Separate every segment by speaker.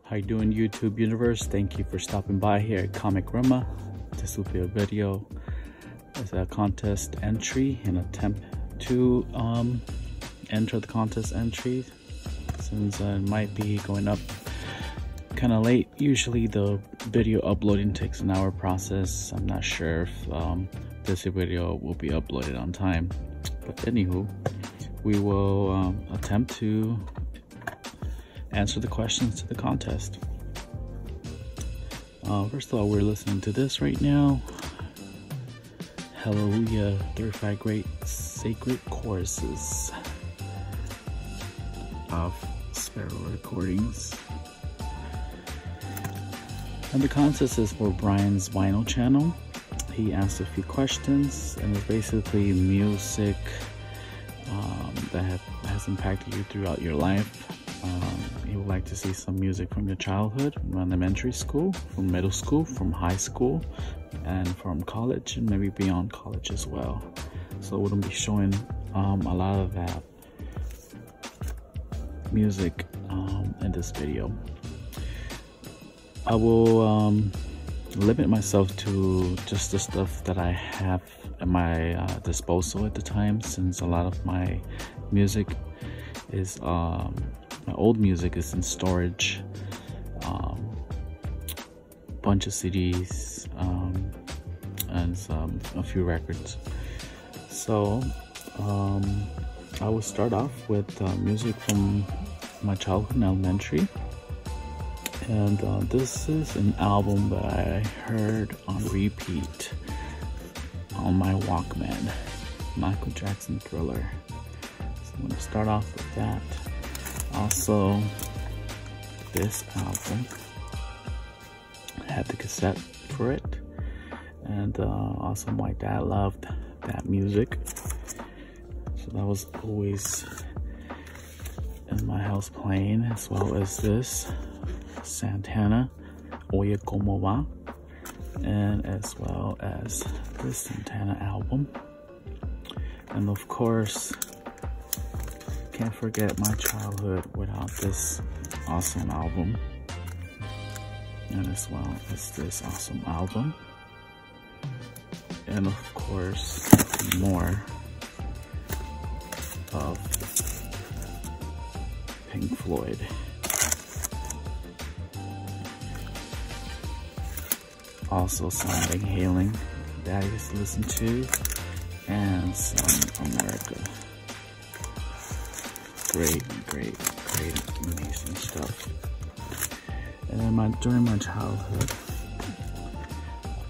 Speaker 1: How you doing, YouTube universe? Thank you for stopping by here at Comic Rama. This will be a video as a contest entry, an attempt to enter the contest entry, since it might be going up kind of late. Usually the video uploading takes an hour process. I'm not sure if this video will be uploaded on time, but anywho, we will attempt to answer the questions to the contest. First of all, we're listening to this right now. Hallelujah, 35 great sacred choruses of Sparrow Recordings. And the contest is for Brian's Vinyl channel. He asked a few questions, and it's basically music that has impacted you throughout your life. He would like to see some music from your childhood, from elementary school, from middle school, from high school, and from college, and maybe beyond college as well. So we're going to be showing a lot of that music in this video. I will limit myself to just the stuff that I have at my disposal at the time, since a lot of my music is my old music is in storage, bunch of CDs, and a few records. So I will start off with music from my childhood in elementary, and this is an album that I heard on repeat on my Walkman, Michael Jackson Thriller. So I'm going to start off with that. Also, this album had the cassette for it, and also my dad loved that music, so that was always in my house playing, as well as this Santana, Oye Como Va, and as well as this Santana album. And of course, can't forget my childhood without this awesome album, and as well as this awesome album, and of course more of Pink Floyd. Also some Van Halen that I used to listen to, and some America. Great, amazing stuff. And then during my childhood,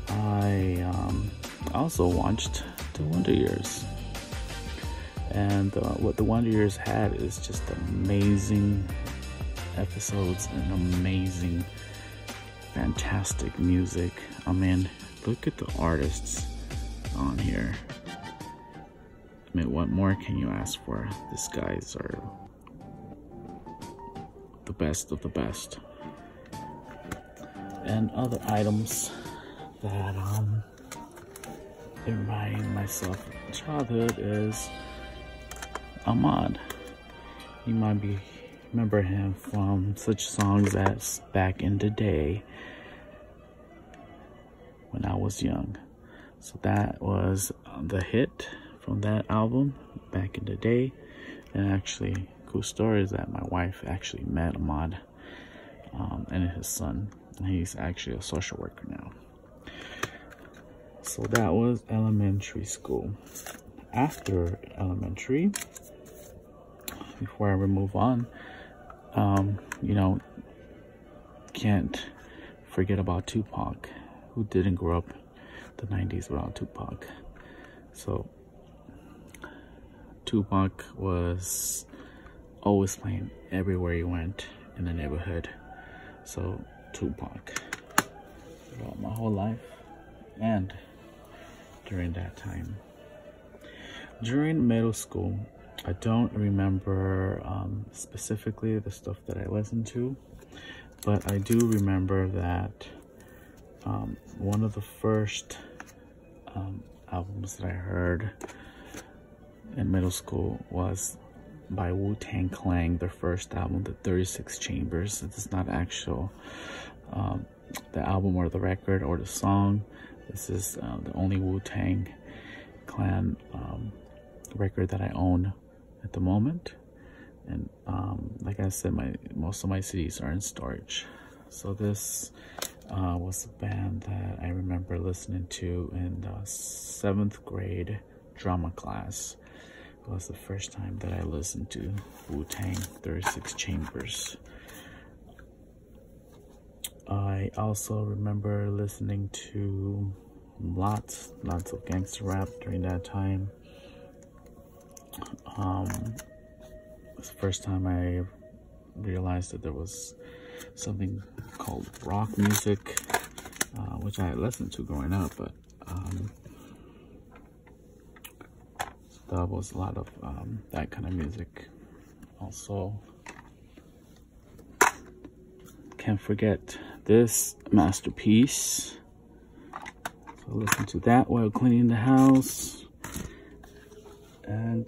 Speaker 1: I also watched The Wonder Years. And what The Wonder Years had is just amazing episodes and amazing, fantastic music. I mean, look at the artists on here. I mean, what more can you ask for? These guys are the best of the best. And other items that remind myself of childhood is Ahmad. You might remember him from such songs as Back in the Day, When I Was Young. So that was the hit from that album, Back in the Day. And actually, cool story is that my wife actually met Ahmad and his son. He's actually a social worker now. So that was elementary school. After elementary, before I move on, you know, can't forget about Tupac. Who didn't grow up the 90s without Tupac? So Tupac was always playing everywhere you went in the neighborhood. So Tupac throughout my whole life and during that time. During middle school, I don't remember specifically the stuff that I listened to, but I do remember that one of the first albums that I heard in middle school was by Wu-Tang Clan, their first album, the 36 Chambers. It's not actual the album or the record or the song. This is the only Wu-Tang Clan record that I own at the moment. And like I said, most of my CDs are in storage. So this was a band that I remember listening to in the 7th grade drama class. It was the first time that I listened to Wu-Tang 36 Chambers. I also remember listening to lots of gangster rap during that time. It was the first time I realized that there was something called rock music, which I had listened to growing up, but there was a lot of that kind of music. Also, can't forget this masterpiece. So listen to that while cleaning the house. And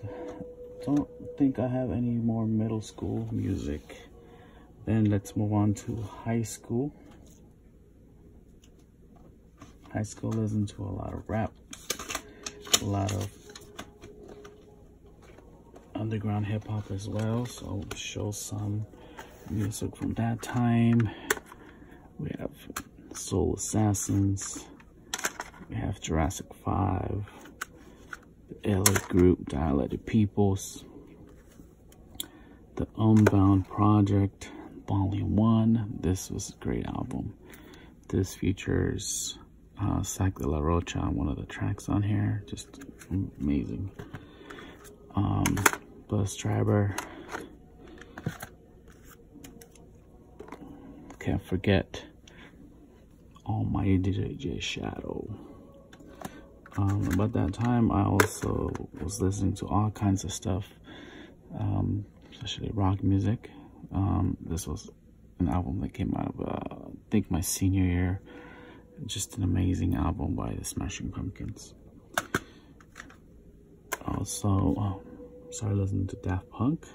Speaker 1: don't think I have any more middle school music. Then let's move on to high school. High school listened to a lot of rap, a lot of underground hip hop as well. So I'll show some music from that time. We have Soul Assassins. We have Jurassic 5. The LA Group, Dilated Peoples. The Unbound Project, Volume 1. This was a great album. This features Sac de la Rocha on one of the tracks on here. Just amazing. Buzz Driver. Can't forget Almighty DJ Shadow. About that time, I also was listening to all kinds of stuff, especially rock music. This was an album that came out of, I think, my senior year. Just an amazing album by the Smashing Pumpkins. Also, started listening to Daft Punk.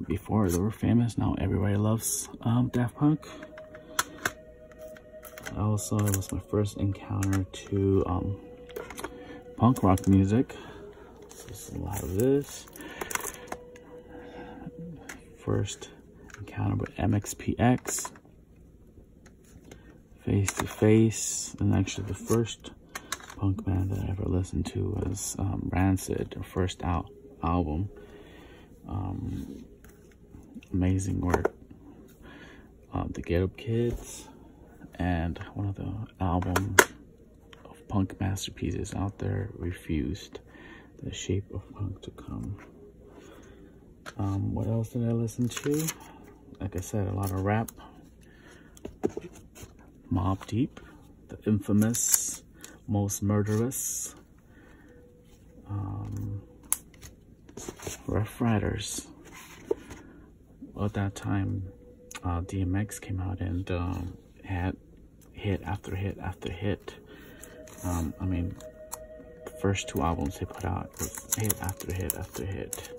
Speaker 1: Before they were famous, now everybody loves Daft Punk. Also, it was my first encounter to punk rock music. So there's a lot of this. First encounter with MXPX, Face to Face, and actually the first punk band that I ever listened to was Rancid, their first album. Amazing work. The Get Up Kids, and one of the album of punk masterpieces out there, Refused, The Shape of Punk to Come. What else did I listen to? Like I said, a lot of rap. Mobb Deep, the infamous Most Murderous. Rough Riders. Well, at that time, DMX came out and had hit after hit after hit. I mean, the first 2 albums they put out was hit after hit after hit.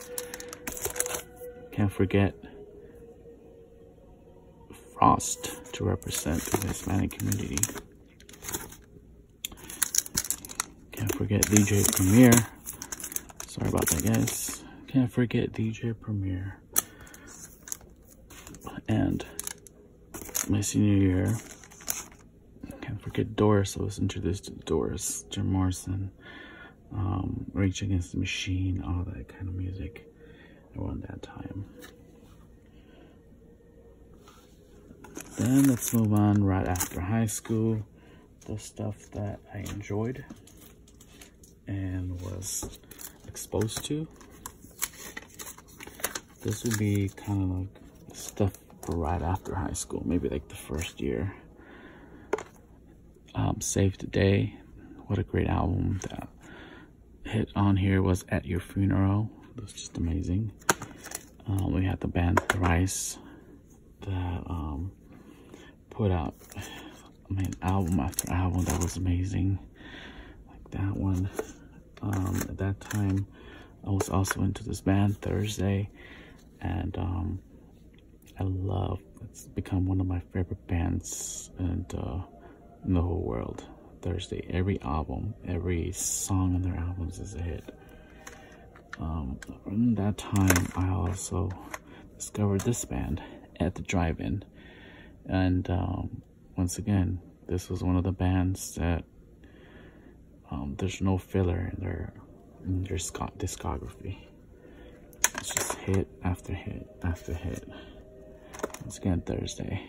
Speaker 1: Can't forget Frost to represent the Hispanic community. Can't forget DJ Premier. Sorry about that, guys. Can't forget DJ Premier. And my senior year, can't forget Doris. I was introduced to Doris, Jim Morrison, Rage Against the Machine, all that kind of music around that time. Then let's move on right after high school. The stuff that I enjoyed and was exposed to. This would be kind of like stuff for right after high school, maybe like the first year. Save the Day. What a great album. That hit on here was At Your Funeral. It was just amazing. We had the band Thrice that put out, I mean, album after album that was amazing. Like that one. At that time, I was also into this band Thursday, and it's become one of my favorite bands in the whole world. Thursday, every song on their albums is a hit. In that time, I also discovered this band at the drive-in, and once again, this was one of the bands that there's no filler in their discography. It's just hit after hit after hit. Once again, Thursday.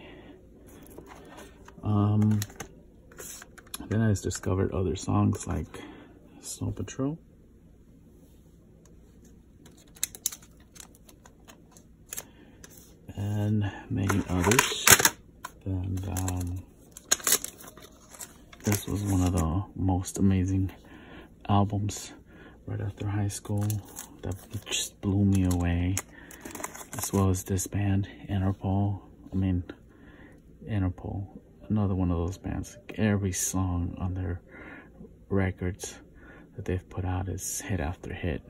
Speaker 1: Then I just discovered other songs like Snow Patrol, and many others. And this was one of the most amazing albums right after high school that just blew me away, as well as this band, Interpol. Interpol, another one of those bands. Every song on their records that they've put out is hit after hit.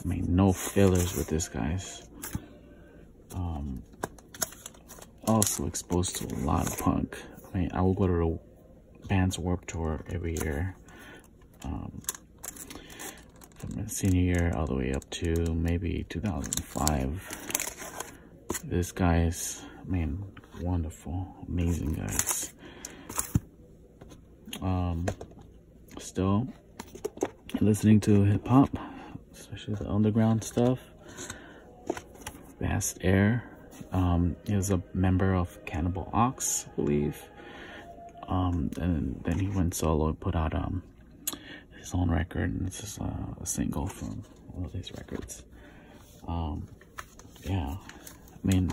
Speaker 1: No fillers with this, guys. Also exposed to a lot of punk. I will go to the band's Warped Tour every year, from my senior year all the way up to maybe 2005. This guy is, wonderful, amazing guys. Still listening to hip hop, especially the underground stuff. Vast Air, he was a member of Cannibal Ox, I believe. And then he went solo and put out his own record, and this is a single from one of these records. Yeah, when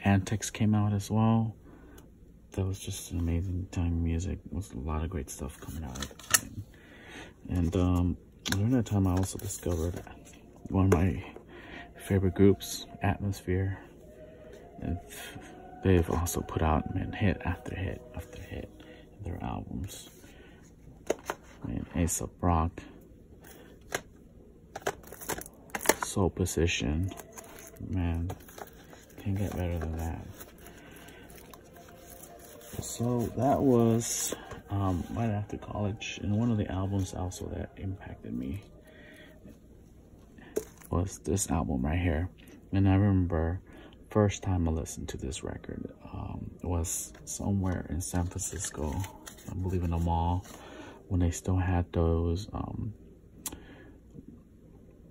Speaker 1: Antics came out as well, that was just an amazing time of music. There was a lot of great stuff coming out at the time. And during that time, I also discovered one of my favorite groups, Atmosphere, and they've also put out hit after hit after hit in their albums. A$AP Rock, Soul Position, can't get better than that. So that was right after college, and one of the albums also that impacted me was this album right here. And I remember first time I listened to this record was somewhere in San Francisco, I believe in a mall, when they still had those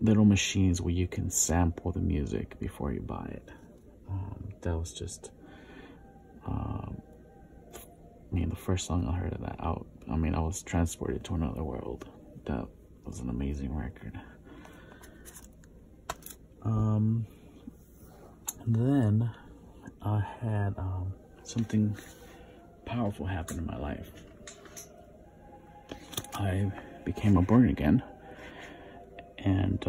Speaker 1: little machines where you can sample the music before you buy it. That was just the first song I heard of that out. I was transported to another world. That was an amazing record. Then I had something powerful happen in my life. I became a born again, and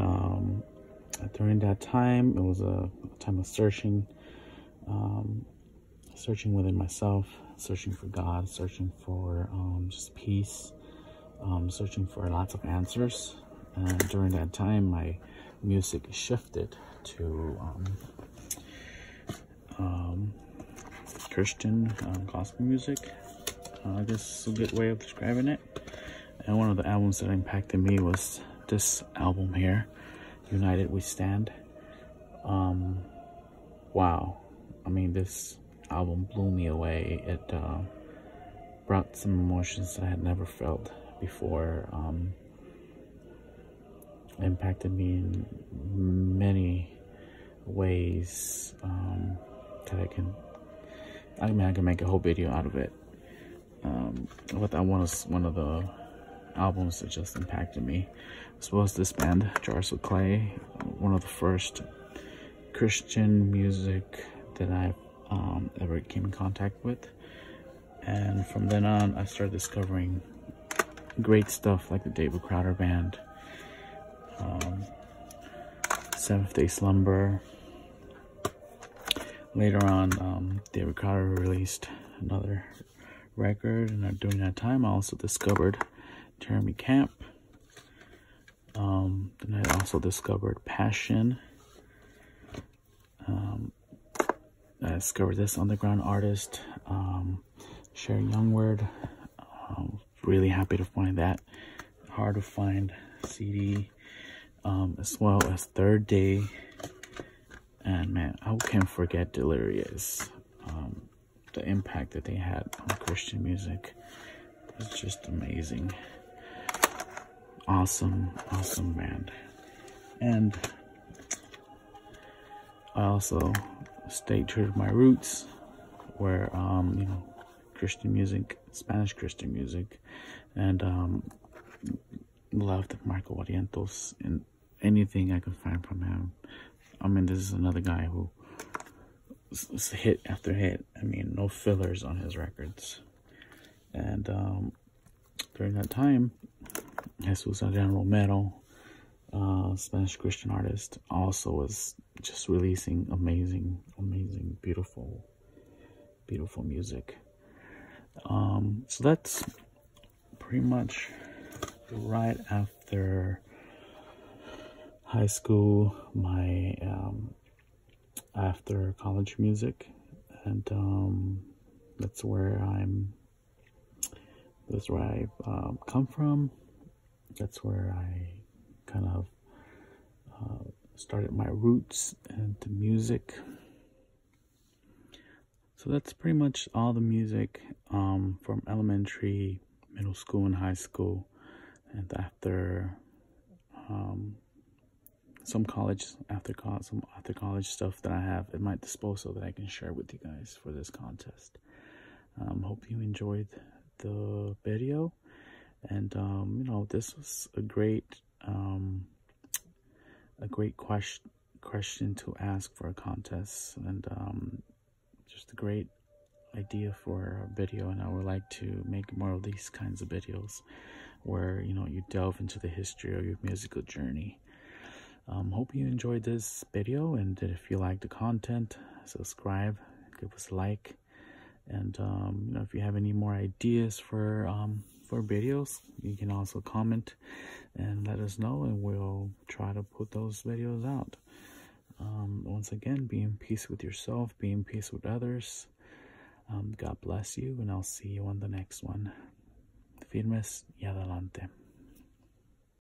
Speaker 1: during that time, it was a time of searching within myself, searching for God, searching for just peace, searching for lots of answers. And during that time, my music shifted to Christian gospel music. I guess is a good way of describing it. And one of the albums that impacted me was this album here, United We Stand. Wow, this album blew me away. It brought some emotions that I had never felt before. Impacted me in many ways that I can make a whole video out of it. But that one was one of the albums that just impacted me, as well as this band, Jars of Clay, one of the first Christian music that I ever came in contact with. And from then on, I started discovering great stuff like the David Crowder Band, Seventh Day Slumber. Later on, David Crowder released another record, and during that time I also discovered Jeremy Camp, Then I also discovered Passion. I discovered this underground artist, Cher Youngward. Really happy to find that. Hard to find CD, as well as Third Day. And man, I can't forget Delirious. The impact that they had on Christian music was just amazing. Awesome band. And I also stayed true to my roots, where you know, Christian music, Spanish Christian music, and loved Marco Barrientos and anything I could find from him. I mean, this is another guy who hit after hit. I mean, no fillers on his records. And during that time, Jesus Adrian Romero, Spanish Christian artist, also was just releasing amazing, beautiful music. So that's pretty much right after high school, my after college music, and that's where I've come from. That's where I kind of started my roots into music. So that's pretty much all the music from elementary, middle school, and high school, and after some after college stuff that I have at my disposal that I can share with you guys for this contest. Hope you enjoyed the video, and you know, this was a great question to ask for a contest, and just a great idea for a video. And I would like to make more of these kinds of videos where, you know, you delve into the history of your musical journey. Hope you enjoyed this video, and if you like the content, subscribe, give us a like, and you know, if you have any more ideas for videos, you can also comment and let us know, and we'll try to put those videos out. Once again, be in peace with yourself, be in peace with others. God bless you, and I'll see you on the next one. Firmes y adelante.